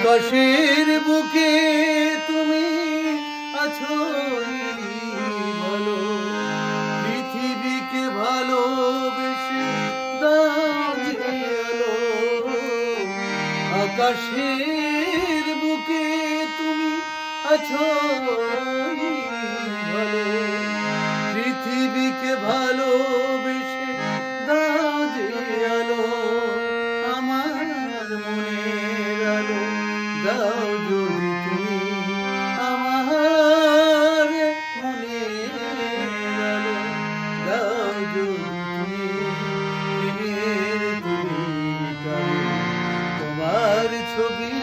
আকাশের বুকে তুমি আছো ভালো, পৃথিবীকে ভালোবেসে দাও যে আলো। আকাশের বুকে তুমি আছো ভালো, পৃথিবীকে ভালোবেসে দাও যে আলো। আমার মনের আলো দাও যদি তুমি, আমার মনের আলো দাও যদি তুমি। প্রেমের তুমি কালো, তোমার ছবি